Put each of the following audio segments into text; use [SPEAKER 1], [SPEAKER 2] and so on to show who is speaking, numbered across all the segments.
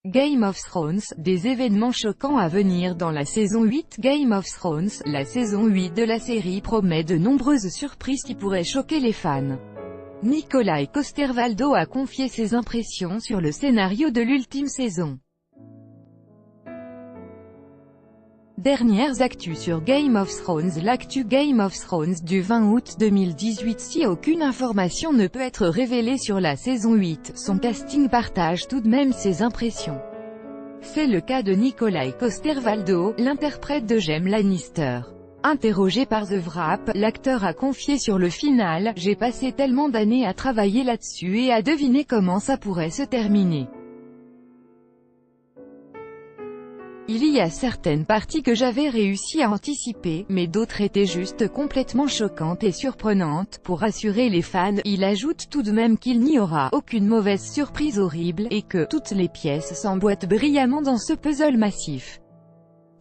[SPEAKER 1] Game of Thrones, des événements choquants à venir dans la saison 8 Game of Thrones. La saison 8 de la série promet de nombreuses surprises qui pourraient choquer les fans. Nikolaj Coster-Waldau a confié ses impressions sur le scénario de l'ultime saison. Dernières actus sur Game of Thrones. L'actu Game of Thrones du 20 août 2018. Si aucune information ne peut être révélée sur la saison 8, son casting partage tout de même ses impressions. C'est le cas de Nikolaj Coster-Waldau, l'interprète de Jaime Lannister. Interrogé par The Wrap, l'acteur a confié sur le final: « J'ai passé tellement d'années à travailler là-dessus et à deviner comment ça pourrait se terminer. Il y a certaines parties que j'avais réussi à anticiper, mais d'autres étaient juste complètement choquantes et surprenantes. » Pour rassurer les fans, il ajoute tout de même qu'il n'y aura aucune mauvaise surprise horrible, et que toutes les pièces s'emboîtent brillamment dans ce puzzle massif.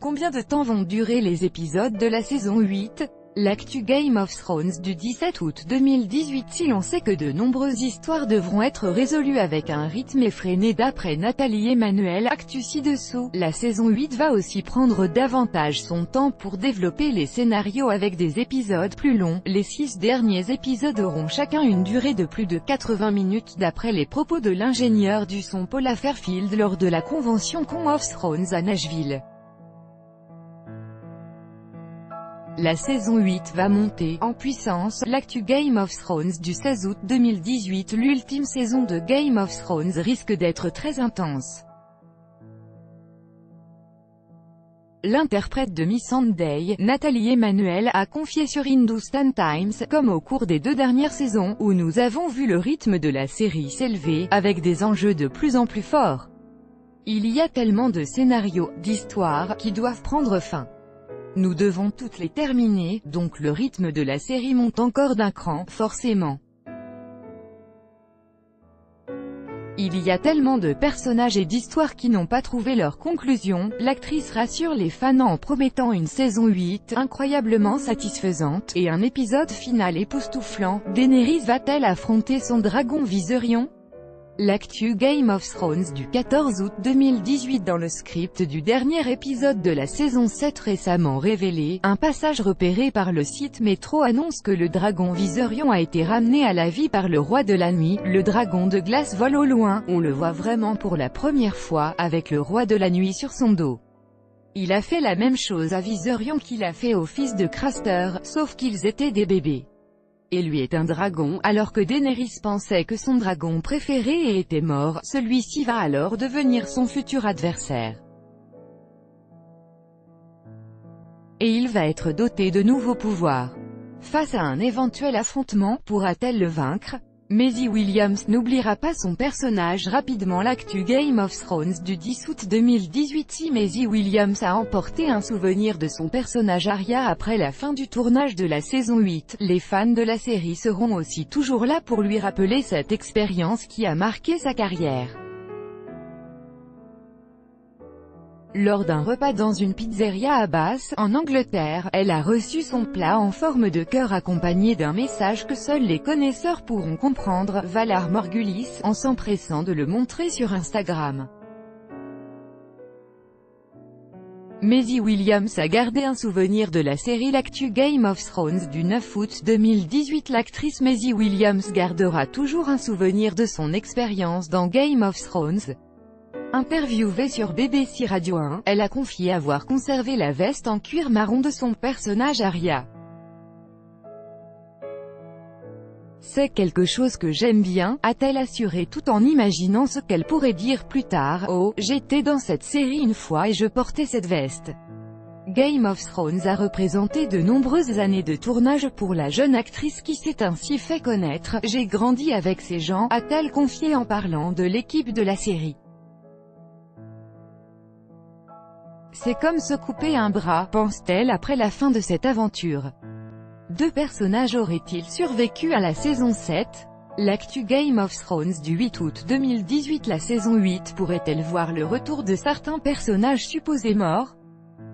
[SPEAKER 1] Combien de temps vont durer les épisodes de la saison 8? L'actu Game of Thrones du 17 août 2018. Si l'on sait que de nombreuses histoires devront être résolues avec un rythme effréné d'après Nathalie Emmanuel, actu ci-dessous, la saison 8 va aussi prendre davantage son temps pour développer les scénarios avec des épisodes plus longs. Les 6 derniers épisodes auront chacun une durée de plus de 80 minutes d'après les propos de l'ingénieur du son Paula Fairfield lors de la convention Con of Thrones à Nashville. La saison 8 va monter en puissance. L'actu Game of Thrones du 16 août 2018. L'ultime saison de Game of Thrones risque d'être très intense. L'interprète de Missandei, Nathalie Emmanuel, a confié sur Hindustan Times: « Comme au cours des 2 dernières saisons, où nous avons vu le rythme de la série s'élever, avec des enjeux de plus en plus forts. Il y a tellement de scénarios, d'histoires, qui doivent prendre fin. Nous devons toutes les terminer, donc le rythme de la série monte encore d'un cran, forcément. Il y a tellement de personnages et d'histoires qui n'ont pas trouvé leur conclusion. » L'actrice rassure les fans en promettant une saison 8 incroyablement satisfaisante, et un épisode final époustouflant. Daenerys va-t-elle affronter son dragon Viserion? L'actu Game of Thrones du 14 août 2018. Dans le script du dernier épisode de la saison 7 récemment révélé, un passage repéré par le site Metro annonce que le dragon Viserion a été ramené à la vie par le roi de la nuit. Le dragon de glace vole au loin, on le voit vraiment pour la première fois, avec le roi de la nuit sur son dos. Il a fait la même chose à Viserion qu'il a fait au fils de Craster, sauf qu'ils étaient des bébés. Et lui est un dragon, alors que Daenerys pensait que son dragon préféré était mort. Celui-ci va alors devenir son futur adversaire. Et il va être doté de nouveaux pouvoirs. Face à un éventuel affrontement, pourra-t-elle le vaincre? Maisie Williams n'oubliera pas son personnage. Rapidement l'actu Game of Thrones du 10 août 2018. Si Maisie Williams a emporté un souvenir de son personnage Arya après la fin du tournage de la saison 8, les fans de la série seront aussi toujours là pour lui rappeler cette expérience qui a marqué sa carrière. Lors d'un repas dans une pizzeria à Bath, en Angleterre, elle a reçu son plat en forme de cœur accompagné d'un message que seuls les connaisseurs pourront comprendre. Valar Morghulis, en s'empressant de le montrer sur Instagram. Maisie Williams a gardé un souvenir de la série. L'actu Game of Thrones du 9 août 2018. L'actrice Maisie Williams gardera toujours un souvenir de son expérience dans Game of Thrones. Interviewée sur BBC Radio 1, elle a confié avoir conservé la veste en cuir marron de son personnage Arya. « C'est quelque chose que j'aime bien », a-t-elle assuré tout en imaginant ce qu'elle pourrait dire plus tard. « Oh, j'étais dans cette série une fois et je portais cette veste. » Game of Thrones a représenté de nombreuses années de tournage pour la jeune actrice qui s'est ainsi fait connaître. « J'ai grandi avec ces gens », a-t-elle confié en parlant de l'équipe de la série. C'est comme se couper un bras, pense-t-elle après la fin de cette aventure. 2 personnages auraient-ils survécu à la saison 7? L'actu Game of Thrones du 8 août 2018. La saison 8 pourrait-elle voir le retour de certains personnages supposés morts?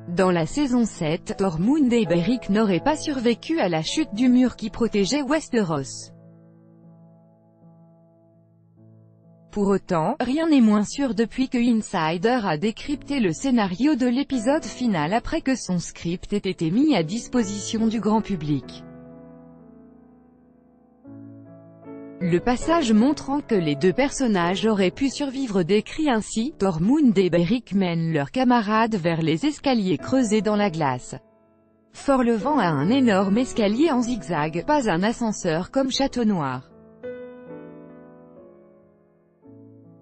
[SPEAKER 1] Dans la saison 7, Tormund et Beric n'auraient pas survécu à la chute du mur qui protégeait Westeros. Pour autant, rien n'est moins sûr depuis que Insider a décrypté le scénario de l'épisode final après que son script ait été mis à disposition du grand public. Le passage montrant que les deux personnages auraient pu survivre décrit ainsi: Tormund et Beric mènent leurs camarades vers les escaliers creusés dans la glace. Fort le vent a un énorme escalier en zigzag, pas un ascenseur comme Château Noir.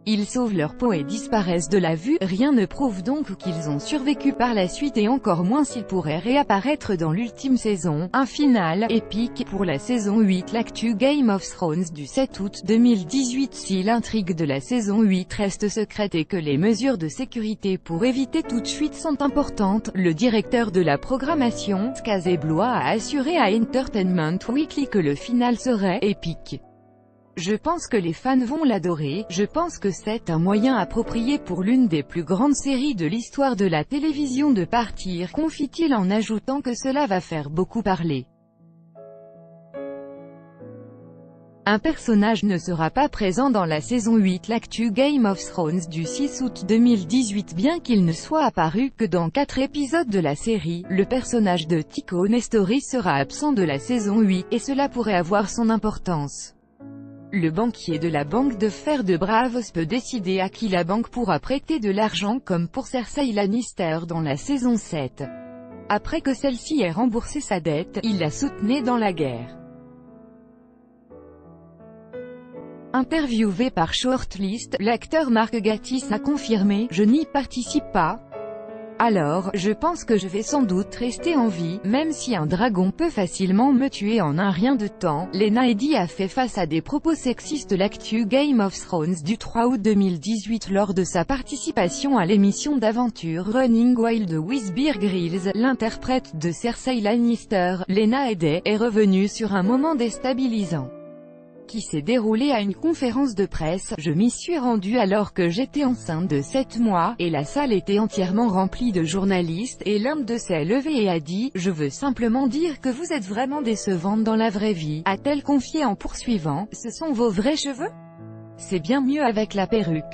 [SPEAKER 1] Ils sauvent leur peau et disparaissent de la vue, rien ne prouve donc qu'ils ont survécu par la suite et encore moins s'ils pourraient réapparaître dans l'ultime saison. Un final épique pour la saison 8. L'actu Game of Thrones du 7 août 2018. Si l'intrigue de la saison 8 reste secrète et que les mesures de sécurité pour éviter toute fuite sont importantes, le directeur de la programmation, Scazé Blois, a assuré à Entertainment Weekly que le final serait épique. Je pense que les fans vont l'adorer, je pense que c'est un moyen approprié pour l'une des plus grandes séries de l'histoire de la télévision de partir, confie-t-il en ajoutant que cela va faire beaucoup parler. Un personnage ne sera pas présent dans la saison 8. L'actu Game of Thrones du 6 août 2018. Bien qu'il ne soit apparu que dans 4 épisodes de la série, le personnage de Tycho Nestoris sera absent de la saison 8, et cela pourrait avoir son importance. Le banquier de la banque de fer de Braavos peut décider à qui la banque pourra prêter de l'argent comme pour Cersei Lannister dans la saison 7. Après que celle-ci ait remboursé sa dette, il la soutenait dans la guerre. Interviewé par Shortlist, l'acteur Mark Gatiss a confirmé: « Je n'y participe pas. Alors, je pense que je vais sans doute rester en vie, même si un dragon peut facilement me tuer en un rien de temps. » Lena Headey a fait face à des propos sexistes. L'actu Game of Thrones du 3 août 2018. Lors de sa participation à l'émission d'aventure Running Wild with Bear Grylls, l'interprète de Cersei Lannister, Lena Headey, est revenue sur un moment déstabilisant qui s'est déroulé à une conférence de presse. « Je m'y suis rendue alors que j'étais enceinte de 7 mois, et la salle était entièrement remplie de journalistes, et l'un d'eux s'est levé et a dit: je veux simplement dire que vous êtes vraiment décevante dans la vraie vie, a-t-elle confié en poursuivant: ce sont vos vrais cheveux? C'est bien mieux avec la perruque.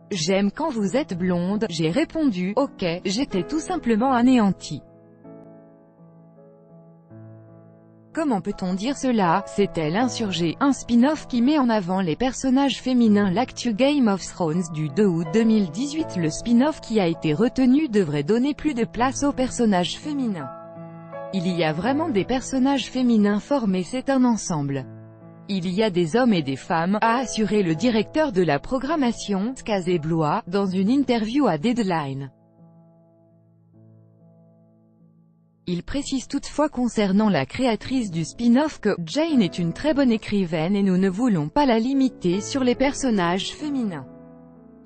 [SPEAKER 1] J'aime quand vous êtes blonde. J'ai répondu: ok, j'étais tout simplement anéantie. Comment peut-on dire cela? C'est-elle insurgée? Un spin-off qui met en avant les personnages féminins. L'actu Game of Thrones du 2 août 2018. Le spin-off qui a été retenu devrait donner plus de place aux personnages féminins. Il y a vraiment des personnages féminins forts, mais c'est un ensemble. Il y a des hommes et des femmes, a assuré le directeur de la programmation, Scazé Blois, dans une interview à Deadline. Il précise toutefois concernant la créatrice du spin-off que « Jane est une très bonne écrivaine et nous ne voulons pas la limiter sur les personnages féminins.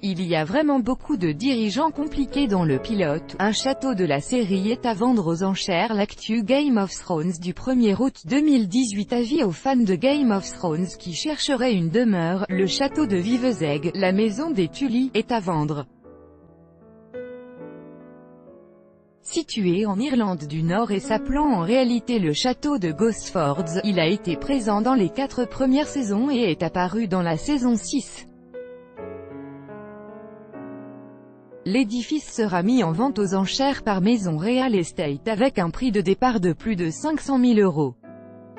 [SPEAKER 1] Il y a vraiment beaucoup de dirigeants compliqués dans le pilote. Un château de la série est à vendre aux enchères. » L'actu Game of Thrones du 1er août 2018. Avis aux fans de Game of Thrones qui chercheraient une demeure, le château de Vivezeg, la maison des Tully, est à vendre. Situé en Irlande du Nord et s'appelant en réalité le château de Gosfords, il a été présent dans les 4 premières saisons et est apparu dans la saison 6. L'édifice sera mis en vente aux enchères par Maison Real Estate avec un prix de départ de plus de 500 000 €.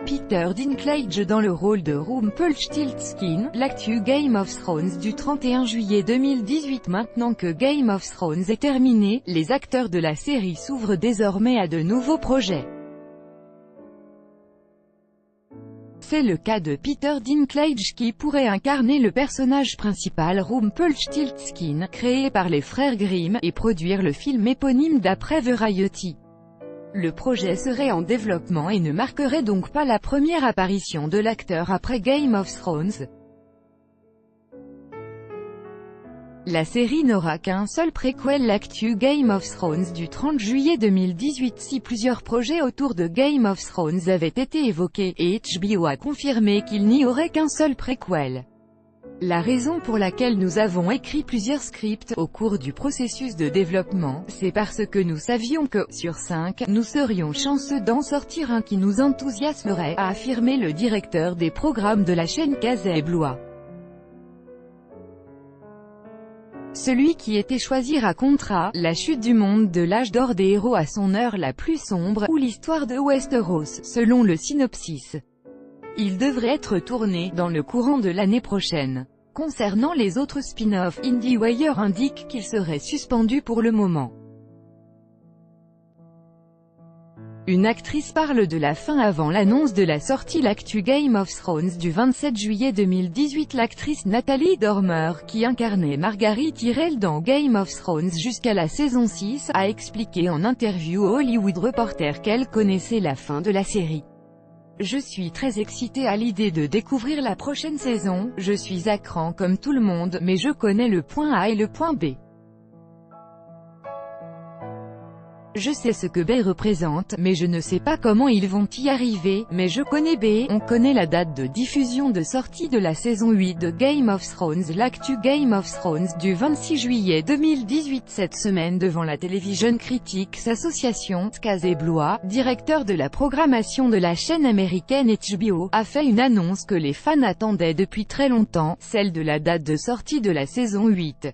[SPEAKER 1] Peter Dinklage dans le rôle de Rumpelstiltskin. L'actu Game of Thrones du 31 juillet 2018. Maintenant que Game of Thrones est terminé, les acteurs de la série s'ouvrent désormais à de nouveaux projets. C'est le cas de Peter Dinklage qui pourrait incarner le personnage principal Rumpelstiltskin, créé par les frères Grimm, et produire le film éponyme d'après Variety. Le projet serait en développement et ne marquerait donc pas la première apparition de l'acteur après Game of Thrones. La série n'aura qu'un seul préquel. L'actu Game of Thrones du 30 juillet 2018. Si plusieurs projets autour de Game of Thrones avaient été évoqués, et HBO a confirmé qu'il n'y aurait qu'un seul préquel. La raison pour laquelle nous avons écrit plusieurs scripts au cours du processus de développement, c'est parce que nous savions que, sur 5, nous serions chanceux d'en sortir un qui nous enthousiasmerait, a affirmé le directeur des programmes de la chaîne Casey Blois. Celui qui était choisi racontera « La chute du monde de l'âge d'or des héros à son heure la plus sombre » ou l'histoire de Westeros, selon le synopsis. Il devrait être tourné dans le courant de l'année prochaine. Concernant les autres spin-offs, IndieWire indique qu'ils seraient suspendus pour le moment. Une actrice parle de la fin avant l'annonce de la sortie l'actu Game of Thrones du 27 juillet 2018. L'actrice Nathalie Dormer, qui incarnait Margaery Tyrell dans Game of Thrones jusqu'à la saison 6, a expliqué en interview au Hollywood Reporter qu'elle connaissait la fin de la série. Je suis très excitée à l'idée de découvrir la prochaine saison, je suis à cran comme tout le monde, mais je connais le point A et le point B. Je sais ce que B représente, mais je ne sais pas comment ils vont y arriver, mais je connais B. On connaît la date de diffusion de sortie de la saison 8 de Game of Thrones. L'actu Game of Thrones du 26 juillet 2018. Cette semaine devant la Television Critics Association, Casey Blois, directeur de la programmation de la chaîne américaine HBO, a fait une annonce que les fans attendaient depuis très longtemps, celle de la date de sortie de la saison 8.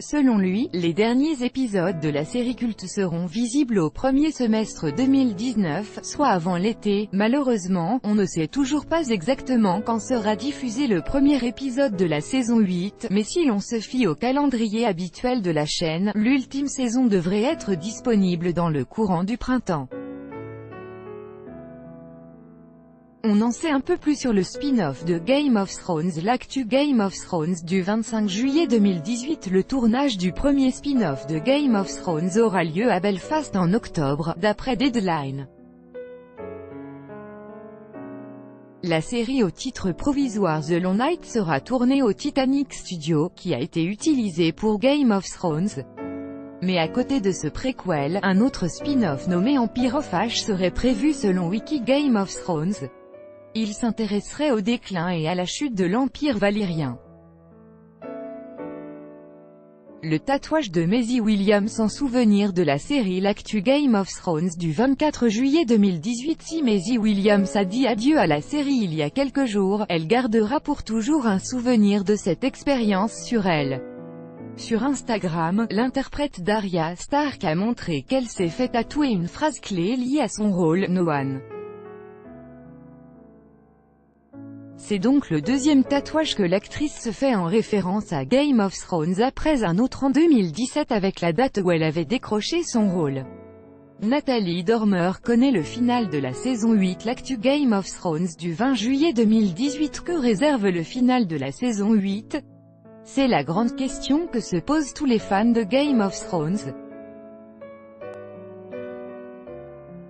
[SPEAKER 1] Selon lui, les derniers épisodes de la série culte seront visibles au premier semestre 2019, soit avant l'été. Malheureusement, on ne sait toujours pas exactement quand sera diffusé le premier épisode de la saison 8, mais si l'on se fie au calendrier habituel de la chaîne, l'ultime saison devrait être disponible dans le courant du printemps. On en sait un peu plus sur le spin-off de Game of Thrones. L'actu Game of Thrones du 25 juillet 2018. Le tournage du premier spin-off de Game of Thrones aura lieu à Belfast en octobre, d'après Deadline. La série au titre provisoire The Long Night sera tournée au Titanic Studio, qui a été utilisé pour Game of Thrones. Mais à côté de ce préquel, un autre spin-off nommé Empire of Ash serait prévu selon Wiki Game of Thrones. Il s'intéresserait au déclin et à la chute de l'Empire valyrien. Le tatouage de Maisie Williams en souvenir de la série. L'actu Game of Thrones du 24 juillet 2018. Si Maisie Williams a dit adieu à la série il y a quelques jours, elle gardera pour toujours un souvenir de cette expérience sur elle. Sur Instagram, l'interprète d'Arya Stark a montré qu'elle s'est fait tatouer une phrase clé liée à son rôle, No One. C'est donc le deuxième tatouage que l'actrice se fait en référence à Game of Thrones après un autre en 2017 avec la date où elle avait décroché son rôle. Nathalie Dormer connaît le final de la saison 8. L'actu Game of Thrones du 20 juillet 2018. Que réserve le final de la saison 8? C'est la grande question que se posent tous les fans de Game of Thrones.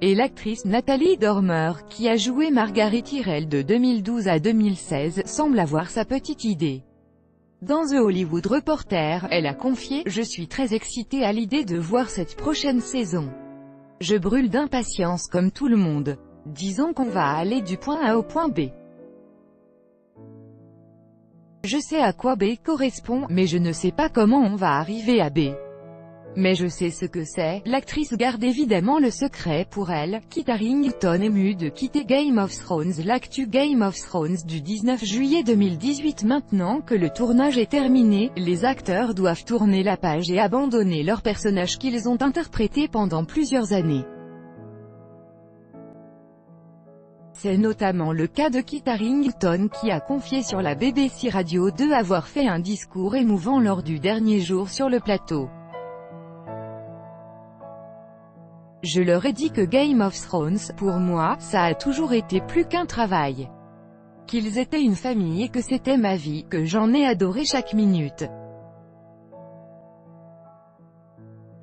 [SPEAKER 1] Et l'actrice Nathalie Dormer, qui a joué Margaery Tyrell de 2012 à 2016, semble avoir sa petite idée. Dans The Hollywood Reporter, elle a confié « Je suis très excitée à l'idée de voir cette prochaine saison. Je brûle d'impatience comme tout le monde. Disons qu'on va aller du point A au point B. Je sais à quoi B correspond, mais je ne sais pas comment on va arriver à B. Mais je sais ce que c'est. » L'actrice garde évidemment le secret pour elle. Kit Harington ému de quitter Game of Thrones. L'actu Game of Thrones du 19 juillet 2018. Maintenant que le tournage est terminé, les acteurs doivent tourner la page et abandonner leurs personnages qu'ils ont interprétés pendant plusieurs années. C'est notamment le cas de Kit Harington qui a confié sur la BBC Radio 2 avoir fait un discours émouvant lors du dernier jour sur le plateau. Je leur ai dit que Game of Thrones, pour moi, ça a toujours été plus qu'un travail. Qu'ils étaient une famille et que c'était ma vie, que j'en ai adoré chaque minute.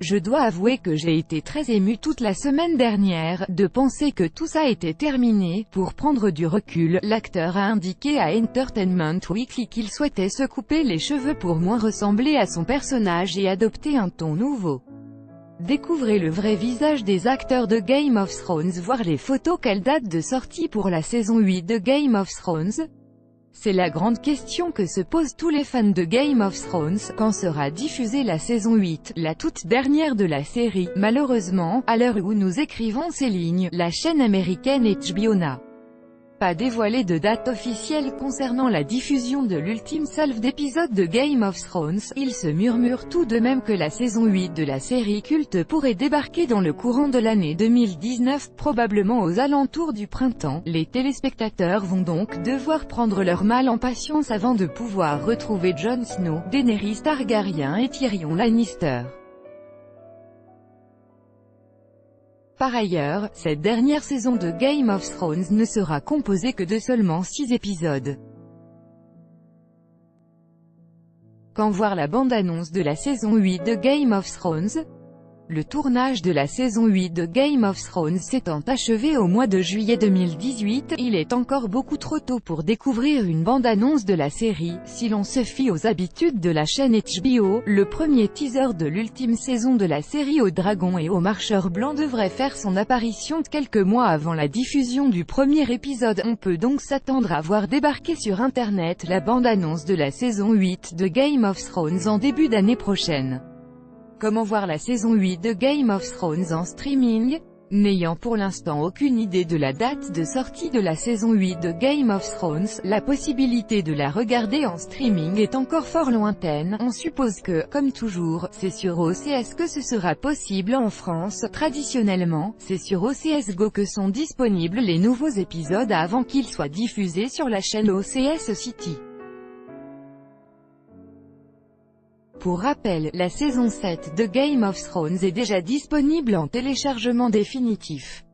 [SPEAKER 1] Je dois avouer que j'ai été très ému toute la semaine dernière, de penser que tout ça était terminé. Pour prendre du recul, l'acteur a indiqué à Entertainment Weekly qu'il souhaitait se couper les cheveux pour moins ressembler à son personnage et adopter un ton nouveau. Découvrez le vrai visage des acteurs de Game of Thrones. Voir les photos. Quelle date de sortie pour la saison 8 de Game of Thrones? C'est la grande question que se posent tous les fans de Game of Thrones. Quand sera diffusée la saison 8, la toute dernière de la série? Malheureusement, à l'heure où nous écrivons ces lignes, la chaîne américaine HBO n'a pas dévoilé de date officielle concernant la diffusion de l'ultime salve d'épisodes de Game of Thrones. Il se murmure tout de même que la saison 8 de la série culte pourrait débarquer dans le courant de l'année 2019, probablement aux alentours du printemps. Les téléspectateurs vont donc devoir prendre leur mal en patience avant de pouvoir retrouver Jon Snow, Daenerys Targaryen et Tyrion Lannister. Par ailleurs, cette dernière saison de Game of Thrones ne sera composée que de seulement 6 épisodes. Quand voir la bande-annonce de la saison 8 de Game of Thrones? Le tournage de la saison 8 de Game of Thrones s'étant achevé au mois de juillet 2018, il est encore beaucoup trop tôt pour découvrir une bande-annonce de la série. Si l'on se fie aux habitudes de la chaîne HBO, le premier teaser de l'ultime saison de la série aux dragons et aux marcheurs blancs devrait faire son apparition quelques mois avant la diffusion du premier épisode. On peut donc s'attendre à voir débarquer sur internet la bande-annonce de la saison 8 de Game of Thrones en début d'année prochaine. Comment voir la saison 8 de Game of Thrones en streaming? N'ayant pour l'instant aucune idée de la date de sortie de la saison 8 de Game of Thrones, la possibilité de la regarder en streaming est encore fort lointaine. On suppose que, comme toujours, c'est sur OCS que ce sera possible en France. Traditionnellement, c'est sur OCS Go que sont disponibles les nouveaux épisodes avant qu'ils soient diffusés sur la chaîne OCS City. Pour rappel, la saison 7 de Game of Thrones est déjà disponible en téléchargement définitif.